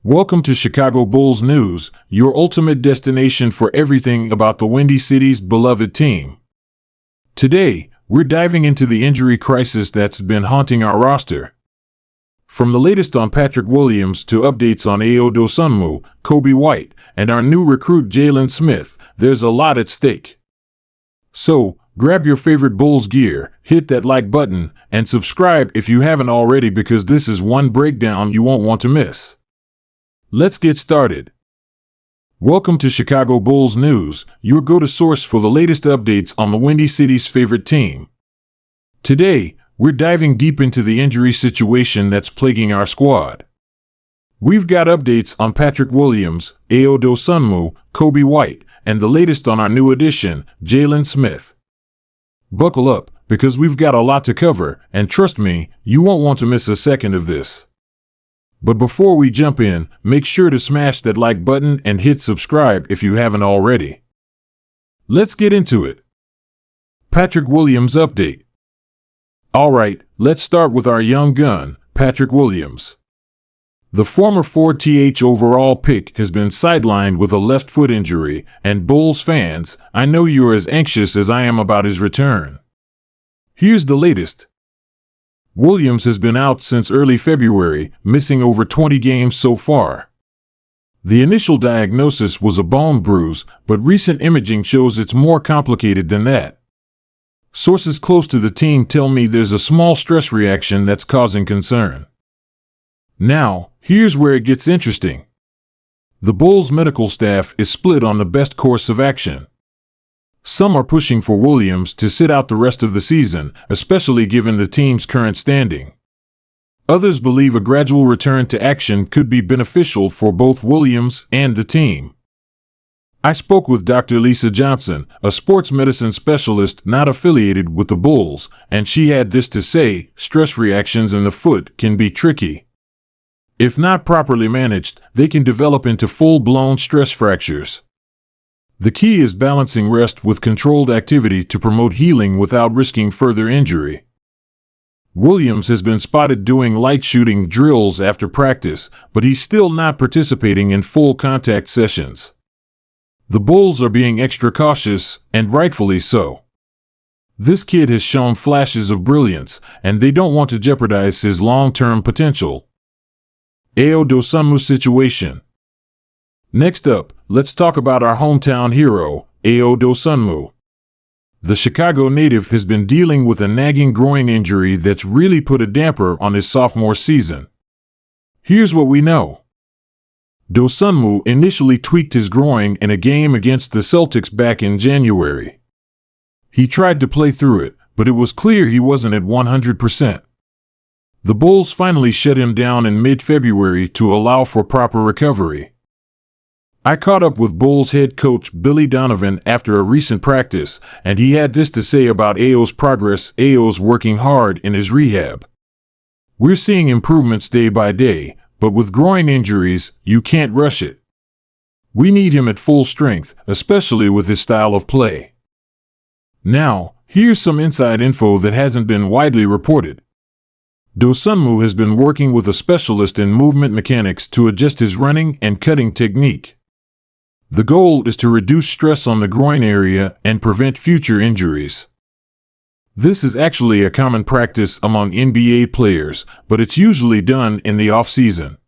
Welcome to Chicago Bulls News, your ultimate destination for everything about the Windy City's beloved team. Today, we're diving into the injury crisis that's been haunting our roster. From the latest on Patrick Williams to updates on Ayo Dosunmu, Coby White, and our new recruit Jalen Smith, there's a lot at stake. So, grab your favorite Bulls gear, hit that like button, and subscribe if you haven't already because this is one breakdown you won't want to miss. Let's get started. Welcome to Chicago Bulls News, your go-to source for the latest updates on the Windy City's favorite team. Today, we're diving deep into the injury situation that's plaguing our squad. We've got updates on Patrick Williams, Ayo Dosunmu, Coby White, and the latest on our new addition, Jalen Smith. Buckle up, because we've got a lot to cover, and trust me, you won't want to miss a second of this. But before we jump in, make sure to smash that like button and hit subscribe if you haven't already. Let's get into it. Patrick Williams update. Alright, let's start with our young gun, Patrick Williams. The former 4th overall pick has been sidelined with a left foot injury, and Bulls fans, I know you're as anxious as I am about his return. Here's the latest. Williams has been out since early February, missing over 20 games so far. The initial diagnosis was a bone bruise, but recent imaging shows it's more complicated than that. Sources close to the team tell me there's a small stress reaction that's causing concern. Now, here's where it gets interesting. The Bulls' medical staff is split on the best course of action. Some are pushing for Williams to sit out the rest of the season, especially given the team's current standing. Others believe a gradual return to action could be beneficial for both Williams and the team. I spoke with Dr. Lisa Johnson, a sports medicine specialist not affiliated with the Bulls, and she had this to say: stress reactions in the foot can be tricky. If not properly managed, they can develop into full-blown stress fractures. The key is balancing rest with controlled activity to promote healing without risking further injury. Williams has been spotted doing light shooting drills after practice, but he's still not participating in full contact sessions. The Bulls are being extra cautious, and rightfully so. This kid has shown flashes of brilliance, and they don't want to jeopardize his long-term potential. Ayo Dosunmu situation. Next up, let's talk about our hometown hero, Ayo Dosunmu. The Chicago native has been dealing with a nagging groin injury that's really put a damper on his sophomore season. Here's what we know. Dosunmu initially tweaked his groin in a game against the Celtics back in January. He tried to play through it, but it was clear he wasn't at 100%. The Bulls finally shut him down in mid-February to allow for proper recovery. I caught up with Bulls head coach Billy Donovan after a recent practice, and he had this to say about Ayo's progress. Ayo's working hard in his rehab. We're seeing improvements day by day, but with groin injuries, you can't rush it. We need him at full strength, especially with his style of play. Now, here's some inside info that hasn't been widely reported. Dosunmu has been working with a specialist in movement mechanics to adjust his running and cutting technique. The goal is to reduce stress on the groin area and prevent future injuries. This is actually a common practice among NBA players, but it's usually done in the off-season.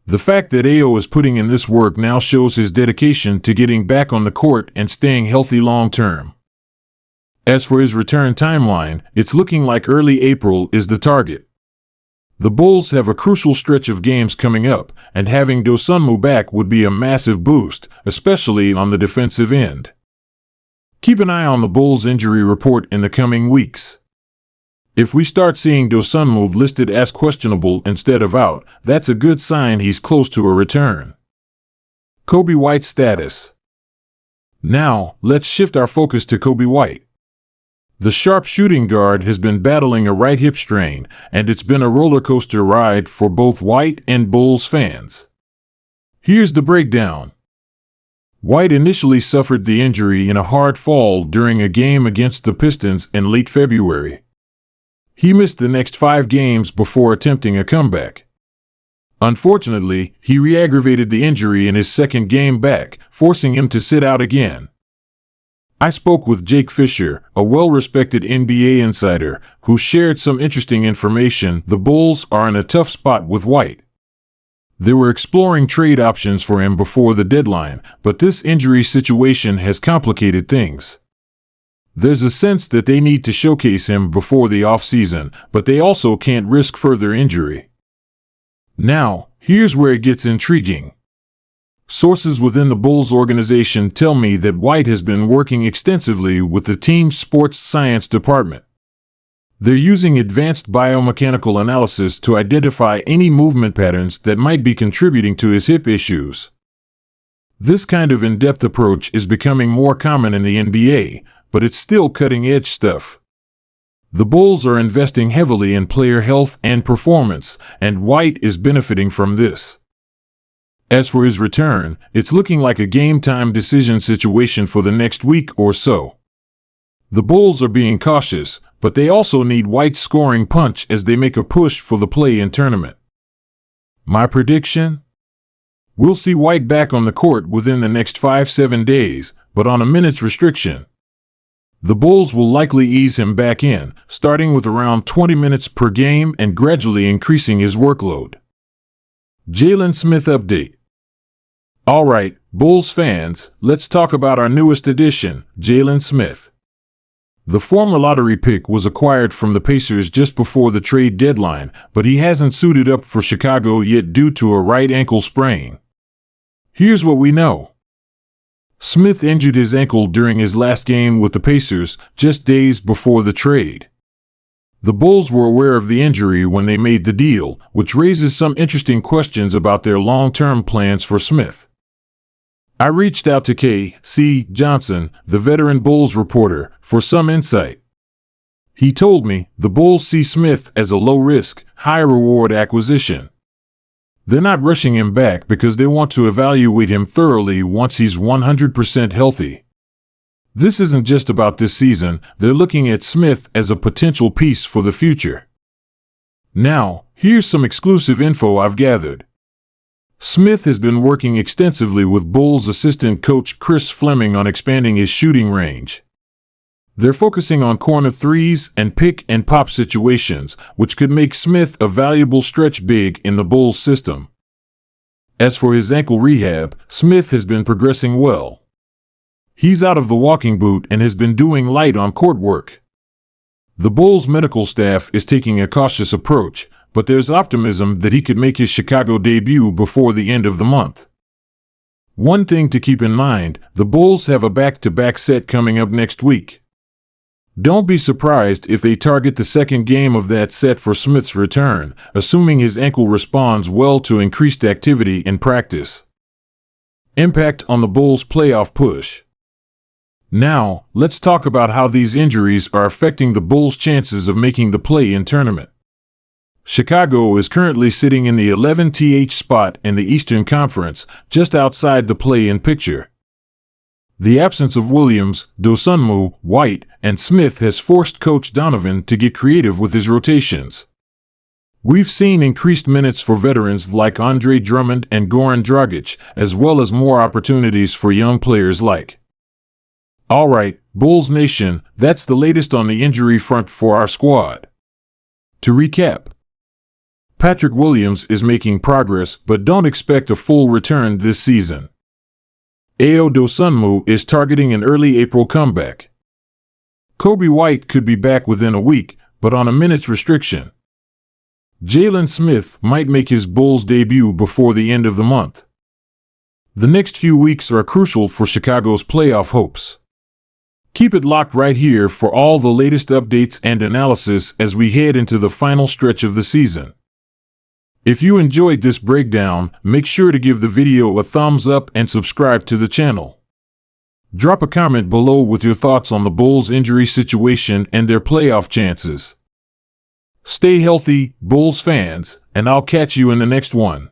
The fact that Ayo is putting in this work now shows his dedication to getting back on the court and staying healthy long-term. As for his return timeline, it's looking like early April is the target. The Bulls have a crucial stretch of games coming up, and having Dosunmu back would be a massive boost, especially on the defensive end. Keep an eye on the Bulls injury report in the coming weeks. If we start seeing Dosunmu listed as questionable instead of out, that's a good sign he's close to a return. Coby White's status. Now, let's shift our focus to Coby White. The sharp shooting guard has been battling a right hip strain, and it's been a roller coaster ride for both White and Bulls fans. Here's the breakdown. White initially suffered the injury in a hard fall during a game against the Pistons in late February. He missed the next 5 games before attempting a comeback. Unfortunately, he re-aggravated the injury in his second game back, forcing him to sit out again. I spoke with Jake Fisher, a well-respected NBA insider, who shared some interesting information. The Bulls are in a tough spot with White. They were exploring trade options for him before the deadline, but this injury situation has complicated things. There's a sense that they need to showcase him before the offseason, but they also can't risk further injury. Now, here's where it gets intriguing. Sources within the Bulls organization tell me that White has been working extensively with the team's sports science department. They're using advanced biomechanical analysis to identify any movement patterns that might be contributing to his hip issues. This kind of in-depth approach is becoming more common in the NBA, but it's still cutting-edge stuff. The Bulls are investing heavily in player health and performance, and White is benefiting from this. As for his return, it's looking like a game-time decision situation for the next week or so. The Bulls are being cautious, but they also need White's scoring punch as they make a push for the play-in tournament. My prediction? We'll see White back on the court within the next 5-7 days, but on a minutes restriction. The Bulls will likely ease him back in, starting with around 20 minutes per game and gradually increasing his workload. Jalen Smith update. All right, Bulls fans, let's talk about our newest addition, Jalen Smith. The former lottery pick was acquired from the Pacers just before the trade deadline, but he hasn't suited up for Chicago yet due to a right ankle sprain. Here's what we know. Smith injured his ankle during his last game with the Pacers just days before the trade. The Bulls were aware of the injury when they made the deal, which raises some interesting questions about their long-term plans for Smith. I reached out to K.C. Johnson, the veteran Bulls reporter, for some insight. He told me the Bulls see Smith as a low-risk, high-reward acquisition. They're not rushing him back because they want to evaluate him thoroughly once he's 100% healthy. This isn't just about this season, they're looking at Smith as a potential piece for the future. Now, here's some exclusive info I've gathered. Smith has been working extensively with Bulls assistant coach Chris Fleming on expanding his shooting range. They're focusing on corner threes and pick-and-pop situations, which could make Smith a valuable stretch big in the Bulls system. As for his ankle rehab, Smith has been progressing well. He's out of the walking boot and has been doing light on-court work. The Bulls medical staff is taking a cautious approach, but there's optimism that he could make his Chicago debut before the end of the month. One thing to keep in mind, the Bulls have a back-to-back set coming up next week. Don't be surprised if they target the second game of that set for Smith's return, assuming his ankle responds well to increased activity in practice. Impact on the Bulls' playoff push. Now, let's talk about how these injuries are affecting the Bulls' chances of making the play-in tournament. Chicago is currently sitting in the 11th spot in the Eastern Conference, just outside the play-in picture. The absence of Williams, Dosunmu, White, and Smith has forced Coach Donovan to get creative with his rotations. We've seen increased minutes for veterans like Andre Drummond and Goran Dragic, as well as more opportunities for young players like. All right, Bulls Nation, that's the latest on the injury front for our squad. To recap, Patrick Williams is making progress, but don't expect a full return this season. Ayo Dosunmu is targeting an early April comeback. Coby White could be back within a week, but on a minutes restriction. Jalen Smith might make his Bulls debut before the end of the month. The next few weeks are crucial for Chicago's playoff hopes. Keep it locked right here for all the latest updates and analysis as we head into the final stretch of the season. If you enjoyed this breakdown, make sure to give the video a thumbs up and subscribe to the channel. Drop a comment below with your thoughts on the Bulls' injury situation and their playoff chances. Stay healthy, Bulls fans, and I'll catch you in the next one.